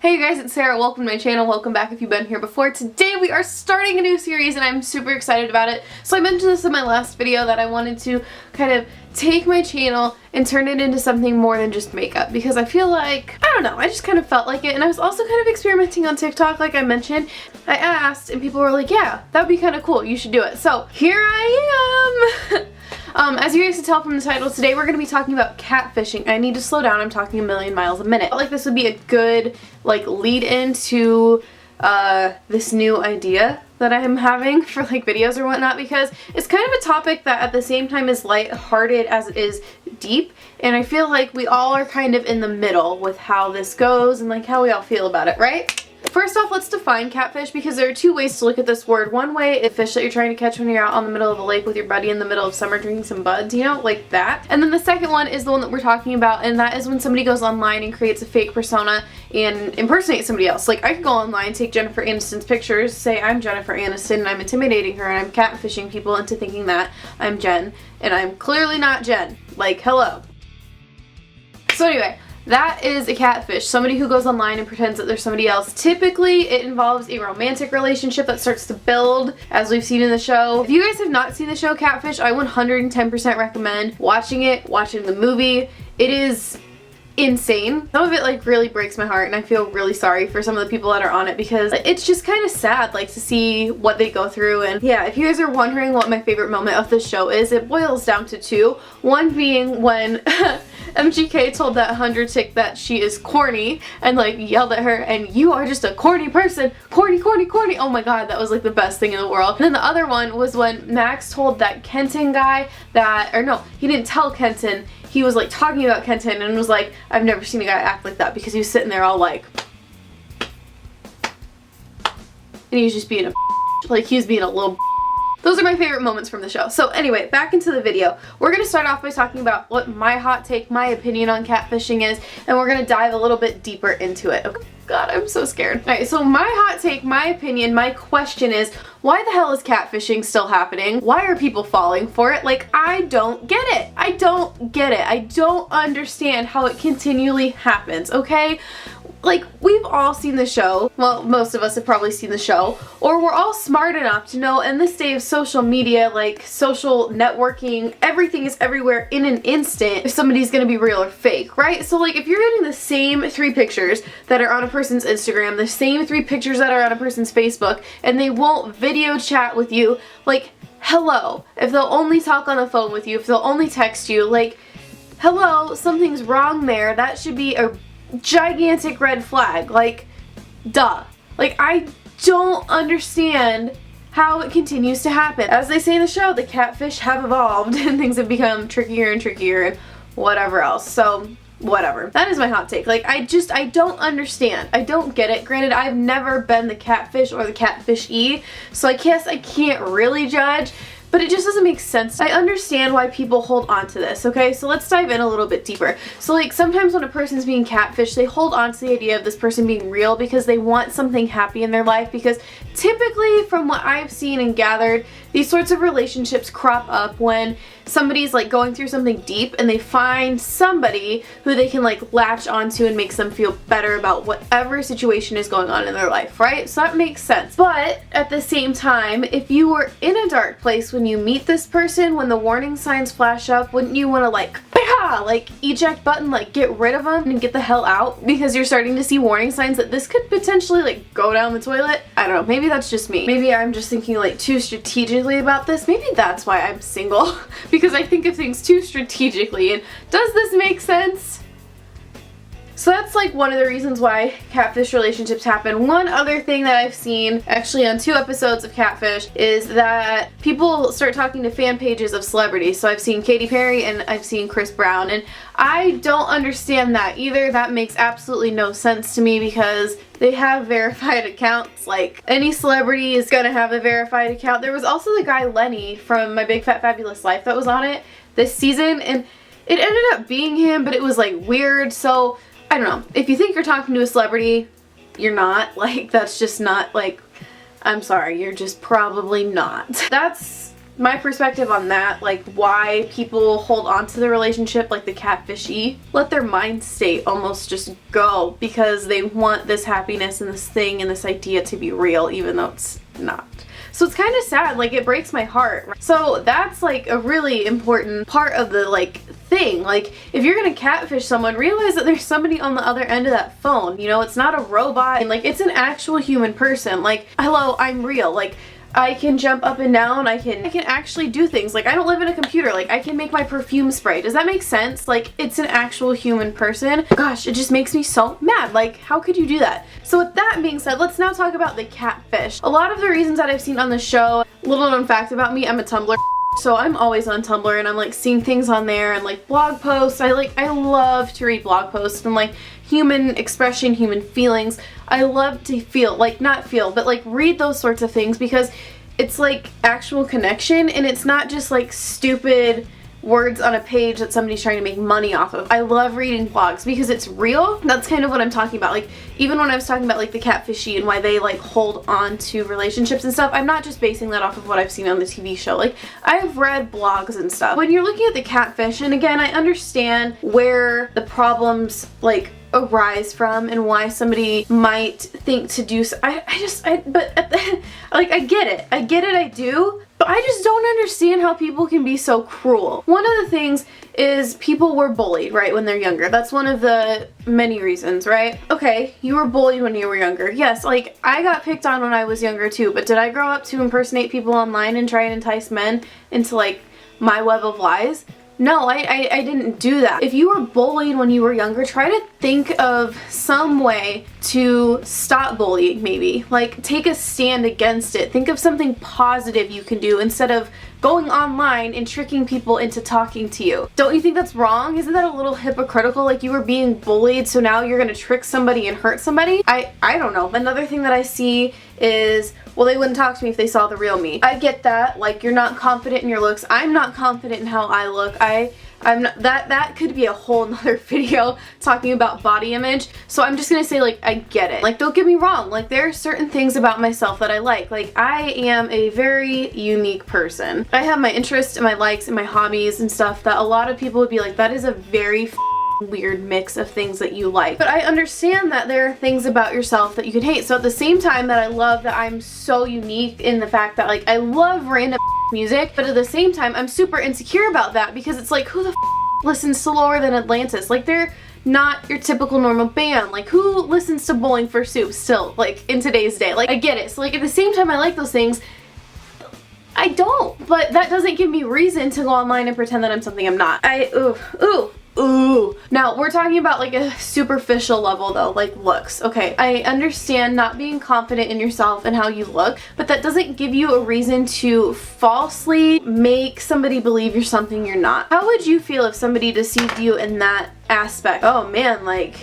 Hey guys, it's Sarah. Welcome to my channel. Welcome back if you've been here before. Today we are starting a new series and I'm super excited about it. So I mentioned this in my last video that I wanted to kind of take my channel and turn it into something more than just makeup, because I feel like, I don't know, I just kind of felt like it. And I was also kind of experimenting on TikTok, like I mentioned. I asked and people were like, yeah, that would be kind of cool, you should do it. So here I am. As you guys can tell from the title, today we're going to be talking about catfishing. I need to slow down, I'm talking a million miles a minute. I felt like this would be a good lead into this new idea that I'm having for videos or whatnot, because it's kind of a topic that at the same time is lighthearted as it is deep, and I feel like we all are kind of in the middle with how this goes and how we all feel about it, right? First off, let's define catfish, because there are two ways to look at this word. One way is fish that you're trying to catch when you're out on the middle of the lake with your buddy in the middle of summer drinking some buds, you know, like that. And then the second one is the one that we're talking about, and that is when somebody goes online and creates a fake persona and impersonates somebody else. Like, I could go online, take Jennifer Aniston's pictures, say I'm Jennifer Aniston and I'm intimidating her and I'm catfishing people into thinking that I'm Jen, and I'm clearly not Jen. Like, hello. So anyway, that is a catfish, somebody who goes online and pretends that there's somebody else. Typically, it involves a romantic relationship that starts to build, as we've seen in the show. If you guys have not seen the show Catfish, I 110% recommend watching it, watching the movie. It is insane. Some of it really breaks my heart, and I feel really sorry for some of the people that are on it, because it's just kind of sad to see what they go through. And yeah, if you guys are wondering what my favorite moment of this show is, it boils down to two. One being when MGK told that 100 chick that she is corny and yelled at her, and you are just a corny person, corny, corny, corny. Oh my god, that was the best thing in the world. And then the other one was when Max told that Kenton guy that, or no, he didn't tell Kenton, he was talking about Kenton and was like, I've never seen a guy act like that, because he was sitting there all and he was just being a he was being a little. Those are my favorite moments from the show. So anyway, back into the video. We're going to start off by talking about what my hot take, my opinion on catfishing is, and we're going to dive a little bit deeper into it. Okay. God, I'm so scared. Alright, so my hot take, my opinion, my question is, why the hell is catfishing still happening? Why are people falling for it? I don't get it. I don't get it. I don't understand how it continually happens, okay? We've all seen the show. Well, most of us have probably seen the show. Or we're all smart enough to know in this day of social media, social networking, everything is everywhere in an instant if somebody's gonna be real or fake, right? So if you're getting the same 3 pictures that are on a person's Instagram, the same 3 pictures that are on a person's Facebook, and they won't video chat with you, hello. If they'll only talk on the phone with you, if they'll only text you, hello, something's wrong there. That should be a gigantic red flag. Duh. I don't understand how it continues to happen. As they say in the show, the catfish have evolved and things have become trickier and trickier and whatever else. So whatever. That is my hot take. I don't understand. I don't get it. Granted, I've never been the catfish or the catfish-y, so I guess I can't really judge. But it just doesn't make sense. I understand why people hold on to this, okay? So let's dive in a little bit deeper. So sometimes when a person's being catfished, they hold on to the idea of this person being real because they want something happy in their life, because typically from what I've seen and gathered, these sorts of relationships crop up when somebody's going through something deep and they find somebody who they can latch onto and makes them feel better about whatever situation is going on in their life, right? So that makes sense. But at the same time, if you were in a dark place when you meet this person, when the warning signs flash up, wouldn't you want to eject button, get rid of them and get the hell out, because you're starting to see warning signs that this could potentially go down the toilet? I don't know, maybe that's just me. Maybe I'm just thinking too strategically about this. Maybe that's why I'm single, because I think of things too strategically. And does this make sense? So that's one of the reasons why catfish relationships happen. One other thing that I've seen actually on 2 episodes of Catfish is that people start talking to fan pages of celebrities. So I've seen Katy Perry and I've seen Chris Brown, and I don't understand that either. That makes absolutely no sense to me, because they have verified accounts. Any celebrity is gonna have a verified account. There was also the guy Lenny from My Big Fat Fabulous Life that was on it this season, and it ended up being him, but it was weird. So I don't know. If you think you're talking to a celebrity, you're not. That's just not I'm sorry, you're just probably not. That's my perspective on that, like why people hold on to the relationship, like the catfishy, let their mind state almost just go because they want this happiness and this thing and this idea to be real even though it's not. So it's kind of sad, like it breaks my heart. So that's like a really important part of the like thing. Like if you're gonna catfish someone, realize that there's somebody on the other end of that phone. You know, it's not a robot, and like it's an actual human person. Like, hello, I'm real. Like I can jump up and down, I can actually do things. Like I don't live in a computer, like I can make my perfume spray. Does that make sense? Like it's an actual human person. Gosh, it just makes me so mad. Like how could you do that? So with that being said, let's now talk about the catfish. A lot of the reasons that I've seen on the show, little known fact about me, I'm a Tumblr. So I'm always on Tumblr and I'm like seeing things on there and like blog posts. I love to read blog posts and like human expression, human feelings. I love to feel, like not feel, but like read those sorts of things because it's like actual connection and it's not just like stupid words on a page that somebody's trying to make money off of. I love reading blogs because it's real. That's kind of what I'm talking about. Like even when I was talking about like the catfishy and why they like hold on to relationships and stuff, I'm not just basing that off of what I've seen on the TV show. Like I've read blogs and stuff. When you're looking at the catfish, and again, I understand where the problems like arise from and why somebody might think to do so. Like I get it, I do, but I just don't understand how people can be so cruel. One of the things is people were bullied, right, when they're younger. That's one of the many reasons, right? Okay, you were bullied when you were younger. Yes, like I got picked on when I was younger too, but did I grow up to impersonate people online and try and entice men into like my web of lies? No, I didn't do that. If you were bullied when you were younger, try to think of some way to stop bullying maybe. Like take a stand against it. Think of something positive you can do instead of going online and tricking people into talking to you. Don't you think that's wrong? Isn't that a little hypocritical? Like you were being bullied, so now you're gonna trick somebody and hurt somebody? I don't know. Another thing that I see is, well, they wouldn't talk to me if they saw the real me. I get that. Like you're not confident in your looks. I'm not confident in how I look. I'm not, that could be a whole nother video talking about body image. So I'm just gonna say like I get it. Like don't get me wrong, like there are certain things about myself that I like. Like I am a very unique person. I have my interests and my likes and my hobbies and stuff that a lot of people would be like, that is a very weird mix of things that you like. But I understand that there are things about yourself that you can hate. So at the same time that I love that I'm so unique in the fact that like I love random music, but at the same time I'm super insecure about that because it's like, who the listens to Lower Than Atlantis? Like they're not your typical normal band. Like who listens to Bowling for Soup still, like in today's day? Like I get it. So like at the same time I like those things, I don't, but that doesn't give me reason to go online and pretend that I'm something I'm not. Ooh. Now, we're talking about like a superficial level though, like looks. Okay, I understand not being confident in yourself and how you look, but that doesn't give you a reason to falsely make somebody believe you're something you're not. How would you feel if somebody deceived you in that aspect? Oh man, like,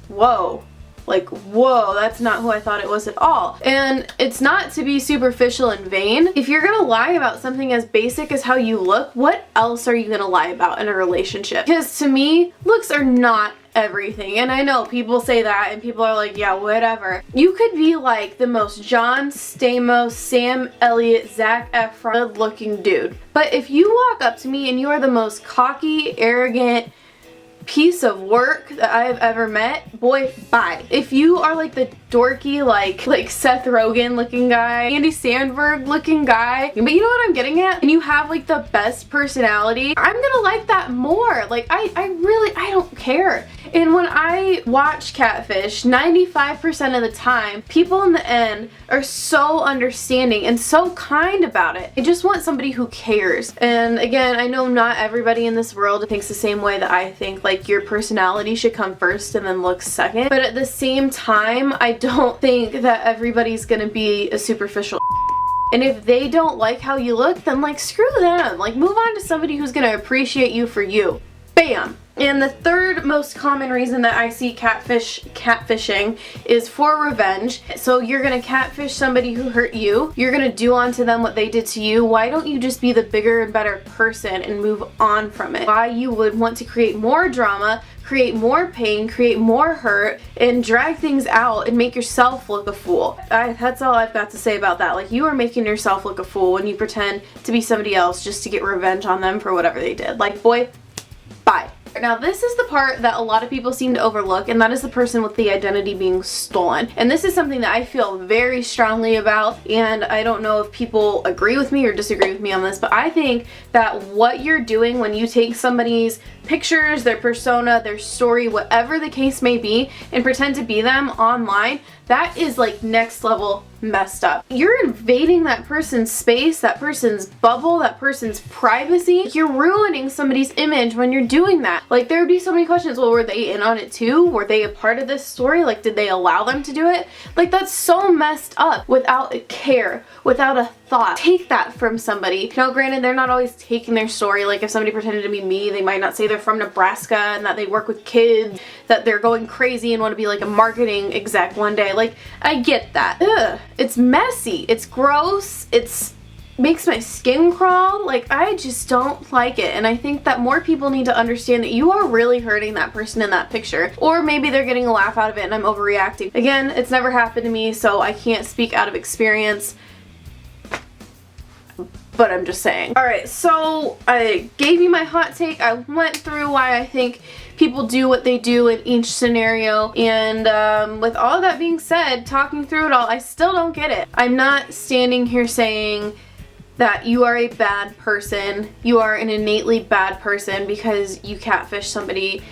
whoa. Like, whoa, that's not who I thought it was at all. And it's not to be superficial and vain. If you're gonna lie about something as basic as how you look, what else are you gonna lie about in a relationship? Because to me, looks are not everything. And I know people say that and people are like, yeah, whatever. You could be like the most John Stamos, Sam Elliott, Zac Efron looking dude. But if you walk up to me and you are the most cocky, arrogant, piece of work that I've ever met, boy, bye. If you are like the dorky, like Seth Rogen looking guy, Andy Samberg looking guy, but you know what I'm getting at? And you have like the best personality, I'm gonna like that more. Like I don't care. And when I watch Catfish, 95% of the time, people in the end are so understanding and so kind about it. I just want somebody who cares. And again, I know not everybody in this world thinks the same way that I think. Like your personality should come first and then looks second. But at the same time, I don't think that everybody's gonna be a superficial. And if they don't like how you look, then like screw them. Like move on to somebody who's gonna appreciate you for you. Bam! And the third most common reason that I see catfishing is for revenge. So you're gonna catfish somebody who hurt you. You're gonna do onto them what they did to you. Why don't you just be the bigger and better person and move on from it? Why you would want to create more drama, create more pain, create more hurt, and drag things out and make yourself look a fool. That's all I've got to say about that. Like, you are making yourself look a fool when you pretend to be somebody else just to get revenge on them for whatever they did. Like, boy, bye. Now this is the part that a lot of people seem to overlook, and that is the person with the identity being stolen. And this is something that I feel very strongly about, and I don't know if people agree with me or disagree with me on this, but I think that what you're doing when you take somebody's pictures, their persona, their story, whatever the case may be, and pretend to be them online, that is like next level messed up. You're invading that person's space, that person's bubble, that person's privacy. You're ruining somebody's image when you're doing that. Like, there would be so many questions. Well, were they in on it too? Were they a part of this story? Like, did they allow them to do it? Like, that's so messed up without a care, without a thought. Take that from somebody. Now, granted, they're not always taking their story. Like, if somebody pretended to be me, they might not say they're from Nebraska and that they work with kids, that they're going crazy and want to be like a marketing exec one day. Like, I get that. Ugh. It's messy. It's gross. It's makes my skin crawl. Like, I just don't like it. And I think that more people need to understand that you are really hurting that person in that picture. Or maybe they're getting a laugh out of it and I'm overreacting. Again, it's never happened to me, so I can't speak out of experience. But I'm just saying. Alright, so I gave you my hot take. I went through why I think people do what they do in each scenario. And with all of that being said, talking through it all, I still don't get it. I'm not standing here saying that you are a bad person. You are an innately bad person because you catfish somebody.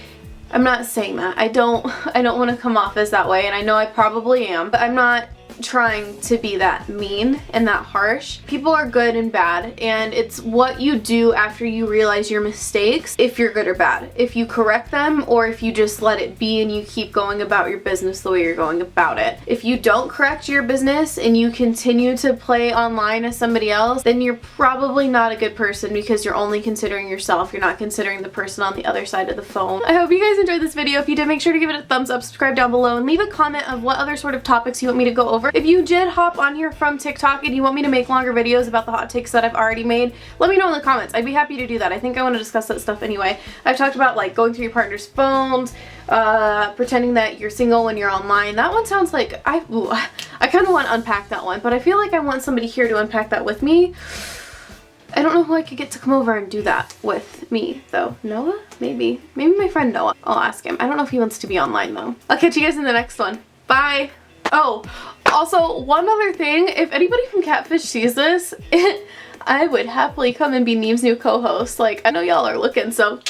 I'm not saying that. I don't want to come off as that way, and I know I probably am, but I'm not trying to be that mean and that harsh. People are good and bad, and it's what you do after you realize your mistakes, if you're good or bad. If you correct them, or if you just let it be and you keep going about your business the way you're going about it. If you don't correct your business and you continue to play online as somebody else, then you're probably not a good person because you're only considering yourself. You're not considering the person on the other side of the phone. I hope you guys enjoyed this video. If you did, make sure to give it a thumbs up, subscribe down below, and leave a comment of what other sort of topics you want me to go over. If you did hop on here from TikTok and you want me to make longer videos about the hot takes that I've already made, let me know in the comments. I'd be happy to do that. I think I want to discuss that stuff anyway. I've talked about like going through your partner's phones, pretending that you're single when you're online. That one sounds like I kind of want to unpack that one, but I feel like I want somebody here to unpack that with me. I don't know who I could get to come over and do that with me though. Noah? Maybe my friend Noah. I'll ask him. I don't know if he wants to be online though. I'll catch you guys in the next one. Bye. Oh, also, one other thing, if anybody from Catfish sees this, I would happily come and be Neve's new co-host. Like, I know y'all are looking, so